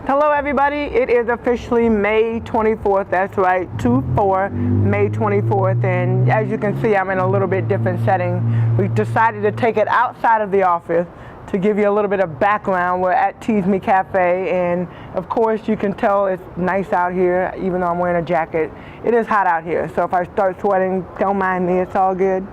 Hello everybody, it is officially May 24th, that's right, 2/4, May 24th, and as you can see I'm in a little bit different setting. We decided to take it outside of the office to give you a little bit of background. We're at Tease Me Cafe, and of course you can tell it's nice out here even though I'm wearing a jacket. It is hot out here, so if I start sweating, don't mind me, it's all good.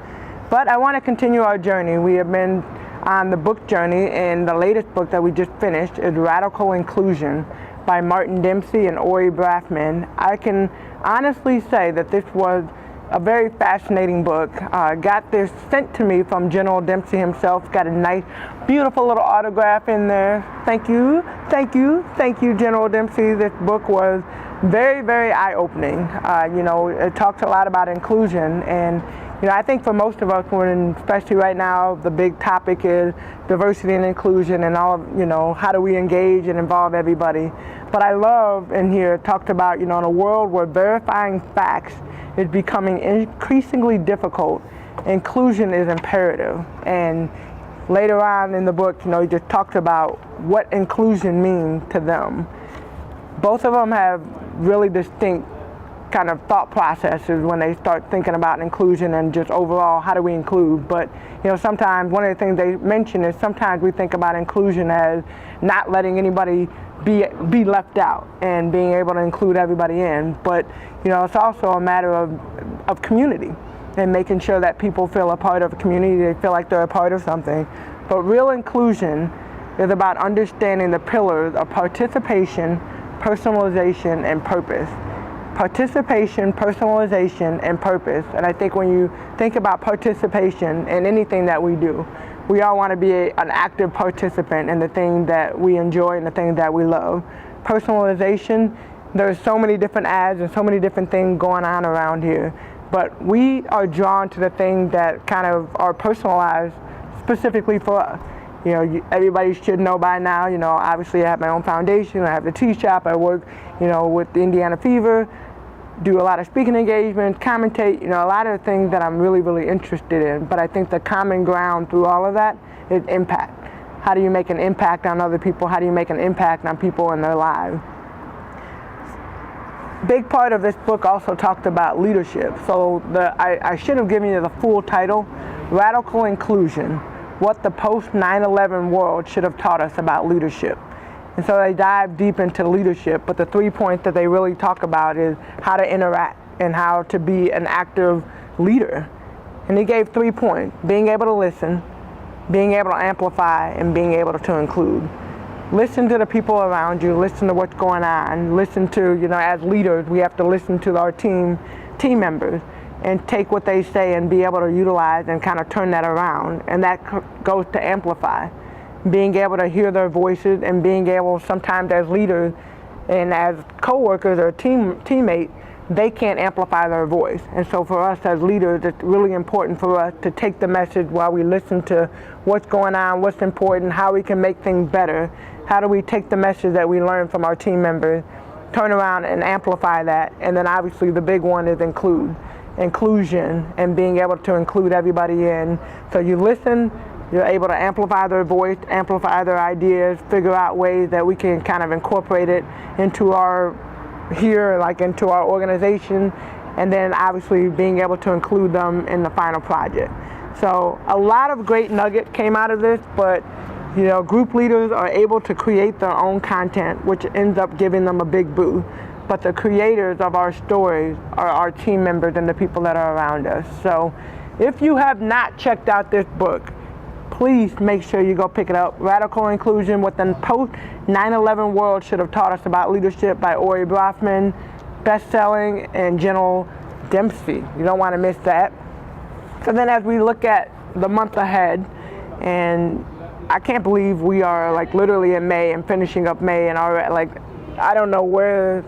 But I want to continue our journey. We have been on the book journey, and the latest book that we just finished is Radical Inclusion by Martin Dempsey and Brafman. I can honestly say that this was a very fascinating book. Got this sent to me from General Dempsey himself. Got a nice, beautiful little autograph in there. Thank you, thank you, thank you, General Dempsey. This book was very, very eye-opening. It talks a lot about inclusion, and I think for most of us, especially right now, the big topic is diversity and inclusion and all of, how do we engage and involve everybody. But I love in here, it talked about, in a world where verifying facts is becoming increasingly difficult, inclusion is imperative. And later on in the book, he just talked about what inclusion means to them. Both of them have really distinct kind of thought processes when they start thinking about inclusion and just overall how do we include. But sometimes one of the things they mention is sometimes we think about inclusion as not letting anybody be left out and being able to include everybody in. But it's also a matter of community and making sure that people feel a part of a community, they feel like they're a part of something. But real inclusion is about understanding the pillars of participation, personalization, and purpose. Participation, personalization, and purpose. And I think when you think about participation in anything that we do, we all want to be an active participant in the thing that we enjoy and the thing that we love. Personalization, there's so many different ads and so many different things going on around here, but we are drawn to the things that kind of are personalized specifically for us. Everybody should know by now, obviously I have my own foundation, I have the tea shop, I work, with the Indiana Fever, do a lot of speaking engagements, commentate, a lot of things that I'm really, really interested in. But I think the common ground through all of that is impact. How do you make an impact on other people? How do you make an impact on people in their lives? Big part of this book also talked about leadership. So I should have given you the full title, Radical Inclusion, What the Post-9/11 World Should Have Taught Us About Leadership. And so they dive deep into leadership, but the 3 points that they really talk about is how to interact and how to be an active leader. And he gave 3 points: being able to listen, being able to amplify, and being able to include. Listen to the people around you, listen to what's going on, listen to, as leaders, we have to listen to our team members and take what they say and be able to utilize and kind of turn that around. And that goes to amplify. Being able to hear their voices and being able, sometimes as leaders and as co-workers or teammates, they can't amplify their voice. And so for us as leaders, it's really important for us to take the message while we listen to what's going on, what's important, how we can make things better. How do we take the message that we learn from our team members, turn around and amplify that? And then obviously the big one is inclusion and being able to include everybody in. So you listen, you're able to amplify their voice, amplify their ideas, figure out ways that we can kind of incorporate it into into our organization, and then obviously being able to include them in the final project. So a lot of great nuggets came out of this, but group leaders are able to create their own content, which ends up giving them a big boost. But the creators of our stories are our team members and the people that are around us. So if you have not checked out this book, please make sure you go pick it up. Radical Inclusion, What the Post-9/11 World Should Have Taught Us About Leadership by Brafman, best-selling, and General Dempsey. You don't want to miss that. So then as we look at the month ahead, and I can't believe we are literally in May and finishing up May, and already I don't know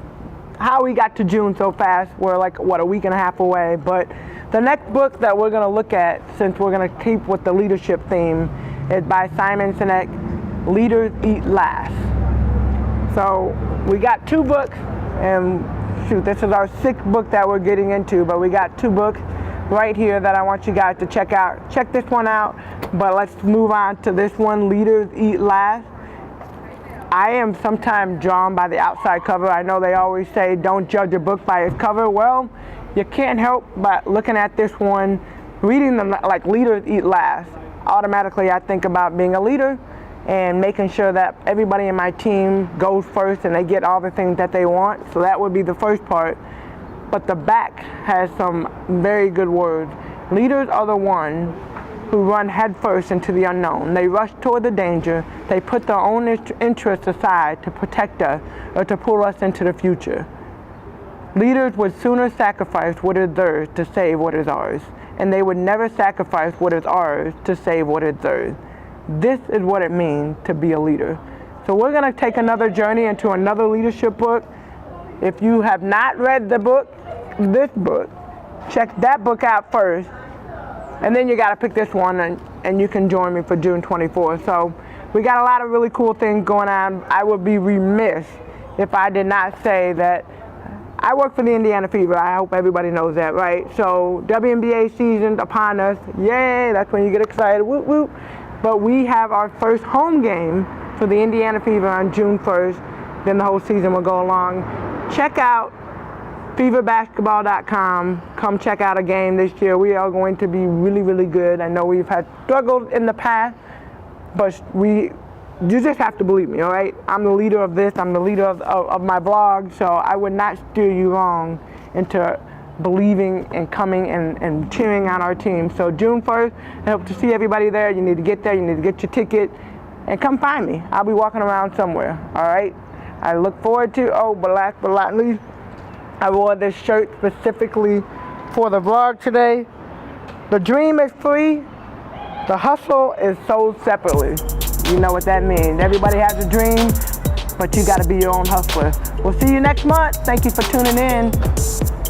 how we got to June so fast. We're a week and a half away. But the next book that we're going to look at, since we're going to keep with the leadership theme, is by Simon Sinek, Leaders Eat Last. So we got 2 books, and this is our 6th book that we're getting into, but we got 2 books right here that I want you guys to check out. Check this one out, but let's move on to this one, Leaders Eat Last. I am sometimes drawn by the outside cover. I know they always say don't judge a book by its cover. Well, you can't help but looking at this one, reading them like Leaders Eat Last. Automatically I think about being a leader and making sure that everybody in my team goes first and they get all the things that they want. So that would be the first part. But the back has some very good words. Leaders are the ones who run headfirst into the unknown. They rush toward the danger. They put their own interests aside to protect us or to pull us into the future. Leaders would sooner sacrifice what is theirs to save what is ours, and they would never sacrifice what is ours to save what is theirs. This is what it means to be a leader. So we're going to take another journey into another leadership book. If you have not read the book, this book, check that book out first, and then you got to pick this one, and you can join me for June 24th. So we got a lot of really cool things going on. I would be remiss if I did not say that I work for the Indiana Fever. I hope everybody knows that, right? So WNBA season's upon us. Yay, that's when you get excited. Whoop, whoop. But we have our first home game for the Indiana Fever on June 1st. Then the whole season will go along. Check out feverbasketball.com. Come check out a game this year. We are going to be really, really good. I know we've had struggles in the past, but you just have to believe me, all right? I'm the leader of this. I'm the leader of my blog, so I would not steer you wrong into believing and coming and cheering on our team. So June 1st, I hope to see everybody there. You need to get there. You need to get your ticket and come find me. I'll be walking around somewhere, all right? I look forward to, but last but not least, I wore this shirt specifically for the vlog today. The dream is free. The hustle is sold separately. You know what that means. Everybody has a dream, but you got to be your own hustler. We'll see you next month. Thank you for tuning in.